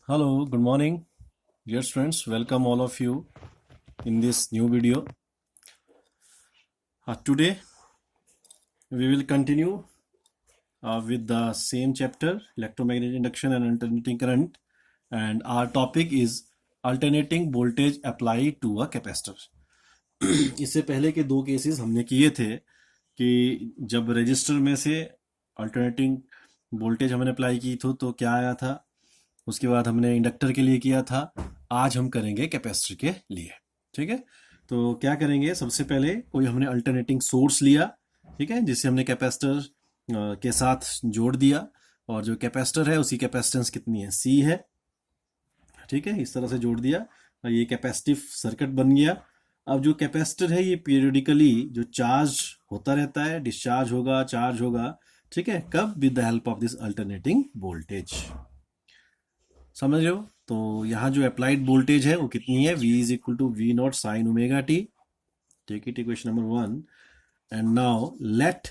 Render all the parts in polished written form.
Hello, good morning, dear students. Welcome all of you in this new video. Today we will continue with the same chapter, electromagnetic induction and alternating current, and our topic is alternating voltage applied to a capacitor. इससे पहले के दो cases हमने किए थे कि जब register में से अल्टरनेटिंग वोल्टेज हमने अप्लाई की थी तो क्या आया था, उसके बाद हमने इंडक्टर के लिए किया था। आज हम करेंगे कैपेसिटर के लिए। ठीक है, तो क्या करेंगे, सबसे पहले कोई हमने अल्टरनेटिंग सोर्स लिया, ठीक है, जिसे हमने कैपेसिटर के साथ जोड़ दिया, और जो कैपेसिटर है उसकी कैपेसिटेंस कितनी है, सी है। ठीक है, इस तरह से जोड़ दिया और ये कैपेसिटिव सर्किट बन गया। अब जो कैपेसिटर है ये पीरियडिकली जो चार्ज होता रहता है, डिस्चार्ज होगा, चार्ज होगा। ठीक है, कब? With the help of this alternating voltage. समझ रहे हो? तो यहाँ जो अप्लाइड वोल्टेज है वो कितनी है, V is equal to V not sine omega t. Take it equation number 1 and now let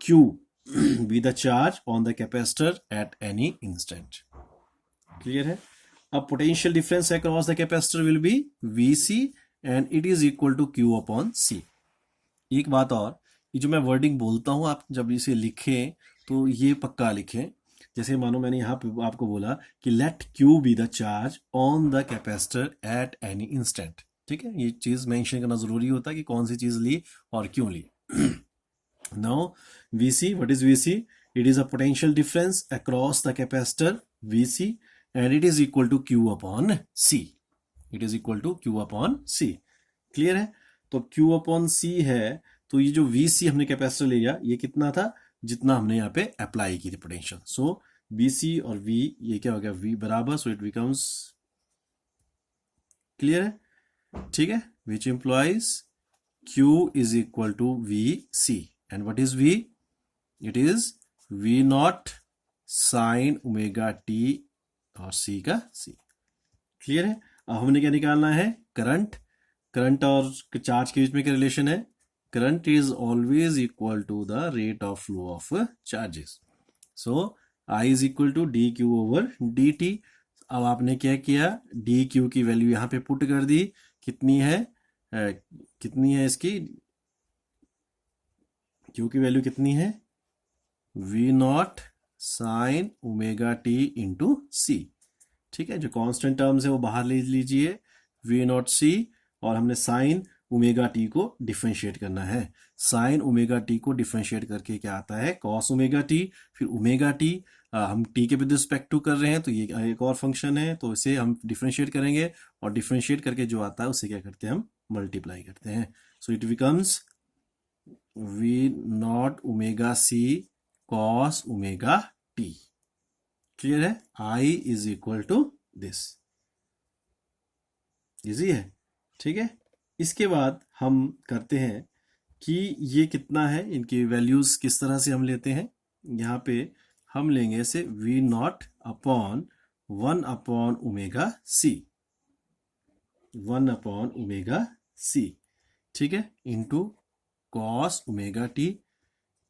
Q be the charge on the capacitor at any instant. Clear है? अब potential difference across the capacitor will be VC and it is equal to Q upon C। एक बात और, ये जो मैं wording बोलता हूँ, आप जब इसे लिखें तो ये पक्का लिखें। जैसे मानो मैंने यहाँ पे आपको बोला कि let Q be the charge on the capacitor at any instant. ठीक है, ये चीज़ मेंशन करना ज़रूरी होता है कि कौन सी चीज़ ली और क्यों ली। Now VC, what is VC? It is a potential difference across the capacitor VC and it is equal to Q upon C। It is equal to Q upon C। Clear है? तो Q अपॉन C है, तो ये जो VC हमने capacitor लिया ये कितना था, जितना हमने यहाँ पे अप्लाई की थी पोटेंशियल। सो BC और V ये क्या हो गया, V बराबर, सो इट बिकम्स, क्लियर है? ठीक है, which implies Q is equal to VC and what is V? It is V not sine omega T और C का C। क्लियर है? अब हमने क्या निकालना है, करंट। करंट और चार्ज के बीच में क्या रिलेशन है? Current is always equal to the rate of flow of charges. So I is equal to d q over d t. अब आपने क्या किया, डी क्यू की वैल्यू यहाँ पे पुट कर दी। कितनी है, कितनी है इसकी, क्यू की वैल्यू कितनी है, V not sine omega T into C. ठीक है, जो कांस्टेंट टर्म्स है वो बाहर ले लीजिए, V नॉट सी, और हमने साइन ओमेगा टी को डिफरेंशिएट करना है। साइन ओमेगा टी को डिफरेंशिएट करके क्या आता है, कॉस ओमेगा टी। फिर ओमेगा टी हम टी के विद रिस्पेक्ट टू कर रहे हैं, तो ये एक और फंक्शन है, तो इसे हम डिफरेंशिएट करेंगे, और डिफरेंशिएट करके जो आता है उसे क्या करते हैं, हम मल्टीप्लाई करते हैं। So it becomes V not omega c cos omega t. Clear है? I is equal to this. Easy है? ठीक है, इसके बाद हम करते हैं कि ये कितना है, इनकी वैल्यूज किस तरह से हम लेते हैं। यहाँ पे हम लेंगे इसे V not upon 1 upon omega c, 1 upon omega c, ठीक है, इंटू कॉस ओमेगा टी।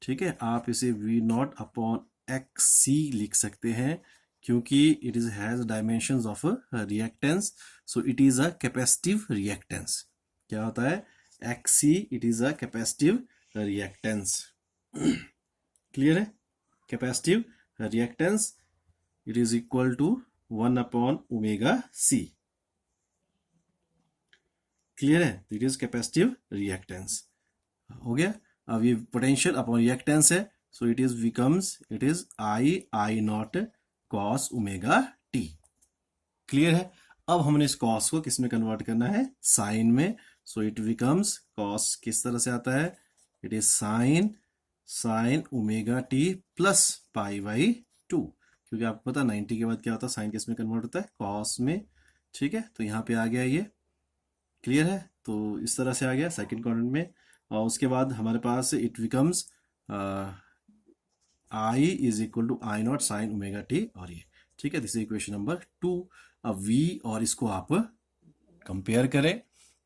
ठीक है, आप इसे V not upon X C लिख सकते हैं, क्योंकि it is has dimensions of reactance, so it is a capacitive reactance. क्या होता है, X C, it is a capacitive reactance. Clear है? Capacitive reactance, it is equal to 1 upon omega C. Clear है? It is capacitive reactance. हो गया। अब ये potential upon reactance है, so it is becomes, it is I naught cos omega t. Clear है? अब हमने इस कॉस को किस में कन्वर्ट करना है, साइन में। सो इट बिकम्स, कॉस किस तरह से आता है, it is sine omega T plus pi by 2, क्योंकि आपको पता 90 के बाद क्या होता है, साइन किस में कन्वर्ट होता है, कॉस में। ठीक है, तो यहाँ पे आ गया ये। क्लियर है? तो इस तरह से आ गया सेकंड क्वाड्रेंट में। और उसके बाद हमारे पास it becomes I is equal to I naught sine omega T, और ये। ठीक है, दिस इज इक्वेशन नंबर 2। अब V और इसको आप कंपेयर करें।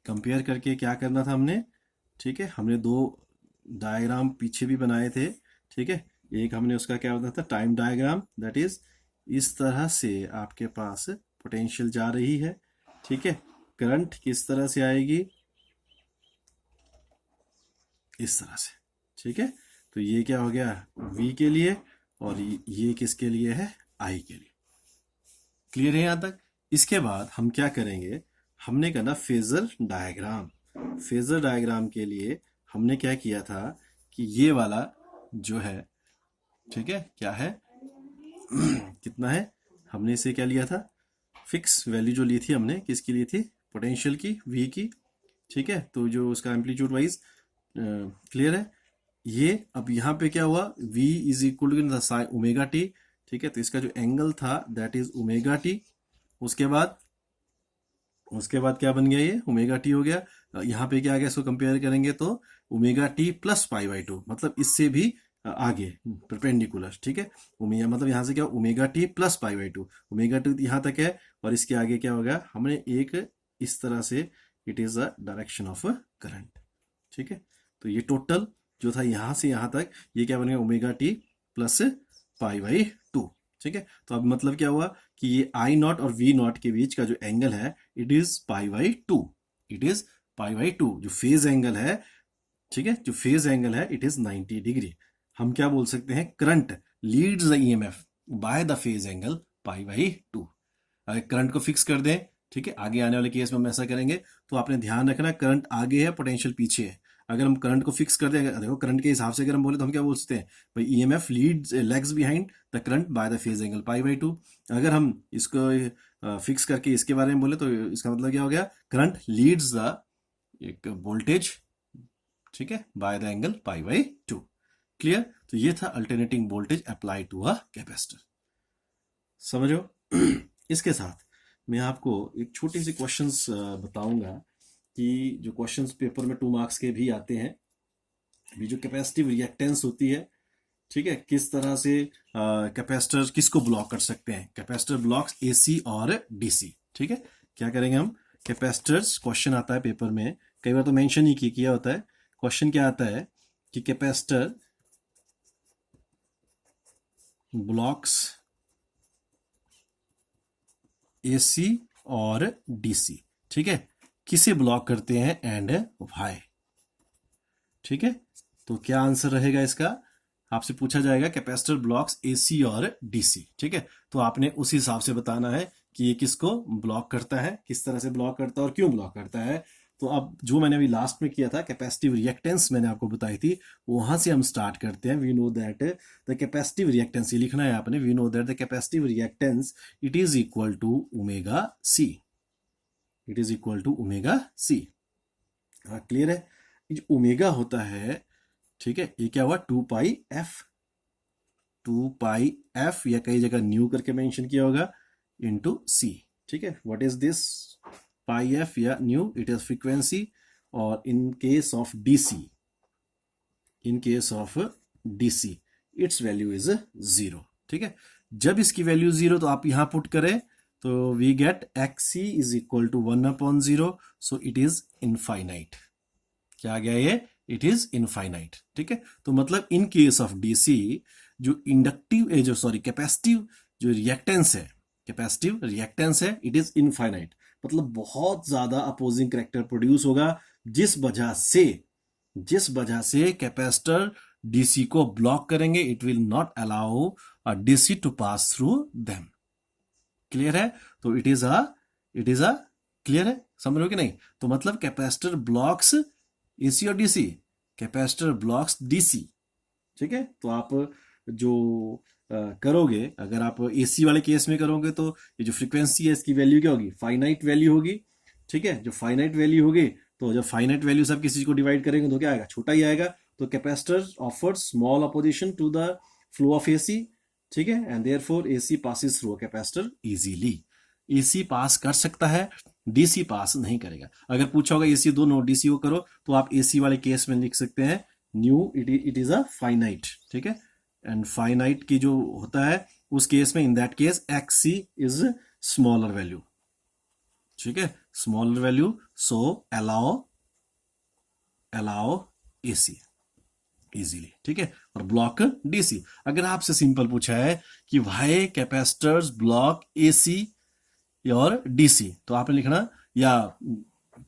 कंपेयर करके क्या करना था हमने, ठीक है, हमने दो डायग्राम पीछे भी बनाए थे। ठीक है, एक हमने उसका क्या होता था, टाइम डायग्राम, दैट इज इस तरह से आपके पास पोटेंशियल जा रही है, ठीक है। करंट किस तरह से आएगी, इस तरह से, ठीक है। तो ये क्या हो गया V के लिए, और ये किसके लिए है, I के लिए। क्लियर है यहां तक। इसके बाद हम क्या करेंगे, हमने करना फेजर डायग्राम। फेजर डायग्राम के लिए हमने क्या किया था कि ये वाला जो है, ठीक है, क्या है कितना है, हमने इसे क्या लिया था, फिक्स वैल्यू जो ली थी हमने, किसकी ली थी, पोटेंशियल की, V की, ठीक है। तो जो उसका एम्पलीट्यूड वाइज क्लियर है। ये अब यहाँ पे क्या हुआ, V is equal to sine omega t, ठीक है। तो इसका जो एंगल था दैट इज ओमेगा टी। उसके बाद क्या बन गया, ये ओमेगा टी हो गया। यहाँ पे क्या आ गया, इसको कंपेयर करेंगे तो omega T plus pi by to, मतलब इससे भी आगे परपेंडिकुलर, ठीक है। ओमेगा मतलब यहाँ से क्या, omega T plus pi by to, omega T यहाँ तक है, और इसके आगे क्या होगा, हमने एक इस तरह से, it is a direction of current, ठीक है। तो ये टोटल जो था यहाँ से यहाँ तक, ये क्या बनेगा, omega T plus pi by to, ठीक है। तो अब मतलब क्या हुआ कि ये आई नॉट और वी नॉट के बीच का जो एंगल है, it is pi by to, it is pi by to. जो फेज एंगल है, ठीक है, जो फेज एंगल है इट इज 90 डिग्री। हम क्या बोल सकते हैं, current leads the EMF bye the phase angle pi by two. अगर करंट को फिक्स कर दें, ठीक है, आगे आने वाले केस में हम ऐसा करेंगे, तो आपने ध्यान रखना करंट आगे है, पोटेंशियल पीछे है। अगर हम करंट को फिक्स कर दें, देखो करंट के हिसाब से अगर हम बोले तो हम क्या बोल सकते हैं, भाई EMF leads lags behind the current by the phase angle pi by two. अगर हम इसको फिक्स करके इसके बारे में बोले तो इसका मतलब क्या हो गया, करंट लीड्स द एक वोल्टेज, ठीक है, by the angle pi by two. Clear. तो ये था alternating voltage apply to a capacitor, समझो। इसके साथ मैं आपको एक छोटी सी क्वेश्चंस बताऊंगा कि जो क्वेश्चंस पेपर में 2 मार्क्स के भी आते हैं, अभी जो कैपेसिटिव रिएक्टेंस होती है, ठीक है, किस तरह से कैपेसिटर किसको ब्लॉक कर सकते हैं, कैपेसिटर ब्लॉक्स एसी और डीसी, ठीक है। क्या करेंगे हम, कैपेसिटर्स, क्वेश्चन आता है पेपर में, कई बार तो मेंशन ही किया होता है, क्वेश्चन क्या आता है कि कैपेसिटर ब्लॉक्स एसी और डीसी, ठीक है, किसे ब्लॉक करते हैं एंड व्हाई, ठीक है। तो क्या आंसर रहेगा इसका, आपसे पूछा जाएगा कैपेसिटर ब्लॉक्स एसी और डीसी, ठीक है। तो आपने उस हिसाब से बताना है कि ये किसको ब्लॉक करता है, किस तरह से ब्लॉक करता है और क्यों ब्लॉक करता है। तो अब जो मैंने अभी लास्ट में किया था, कैपेसिटिव रिएक्टेंस मैंने आपको बताई थी, वहां से हम स्टार्ट करते हैं। We know that the capacitive reactance, ये लिखना है आपने, we know that the capacitive reactance it is equal to omega c, it is equal to omega c. हाँ क्लियर है। ये जो ओमेगा होता है, ठीक है, ये क्या हुआ, 2 पाई एफ, 2 पाई एफ, या कई जगह न्यू करके मेंशन किया होगा, इंटू सी, ठीक है। What is this, pi F या न्यू, इट इज फ्रीक्वेंसी, और in case of DC, in case of DC it's value is 0, ठीक है। जब इसकी वैल्यू 0, तो आप यहां पुट करें तो we get x c is equal to 1/0, so it is infinite. क्या आ गया ये, इट इज इनफाइनाइट, ठीक है। तो मतलब इन केस ऑफ डीसी जो इंडक्टिव जो सॉरी कैपेसिटिव जो रिएक्टेंस है, कैपेसिटिव रिएक्टेंस है, इट इज इनफाइनाइट, मतलब बहुत ज्यादा अपोजिंग करैक्टर प्रोड्यूस होगा, जिस वजह से कैपेसिटर डीसी को ब्लॉक करेंगे, it will not allow a DC to pass through them. Clear है। तो इट इज अ क्लियर है, समझ रहे हो कि नहीं। तो मतलब कैपेसिटर ब्लॉक्स एसी और डीसी, कैपेसिटर ब्लॉक्स डीसी, ठीक है। तो आप जो करोगे, अगर आप एसी वाले केस में करोगे तो ये जो फ्रीक्वेंसी है इसकी वैल्यू क्या होगी, फाइनाइट वैल्यू होगी, ठीक है। जो फाइनाइट वैल्यू होगी, तो जब फाइनाइट वैल्यू सब किसी चीज को डिवाइड करेंगे तो क्या आएगा, छोटा ही आएगा। तो capacitor offers small opposition to the flow of AC, ठीक है, and therefore AC passes through a capacitor easily. AC pass कर सकता है, डीसी पास नहीं करेगा। अगर पूछा होगा एसी दो नो डीसी को करो, तो आप एसी वाले केस में लिख सकते हैं new, it is a finite, ठीक है। एंड फाइनाइट की जो होता है उस केस में, in that case x c is smaller value, ठीक है, smaller value, so allow AC, easily, ठीक है। और ब्लॉक डीसी, अगर आपसे सिंपल पूछा है कि वाई कैपेसिटर्स ब्लॉक एसी और डीसी, तो आपने लिखना या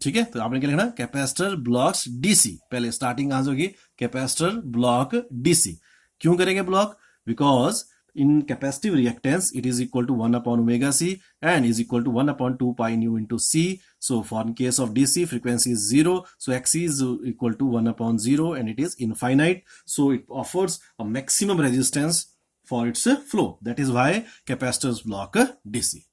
ठीक है, तो आपने क्या लिखना, कैपेसिटर ब्लॉक्स डीसी, पहले स्टार्टिंग कहां से होगी, कैपेसिटर ब्लॉक डीसी। क्यों करेंगे block, because in capacitive reactance it is equal to 1 upon omega c and is equal to 1 upon 2 pi nu into c. So for in case of DC, frequency is 0, so xc is equal to 1 upon 0 and it is infinite, so it offers a maximum resistance for its flow. That is why capacitors block DC.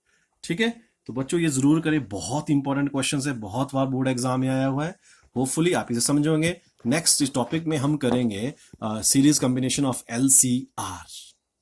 ठीक है, तो बच्चों ये जरूर करें, बहुत important question है, बहुत बार बोर्ड एग्जाम में आया हुआ है, होपफुली आप इसे समझोगे। नेक्स्ट इस टॉपिक में हम करेंगे सीरीज कॉम्बिनेशन ऑफ LCR।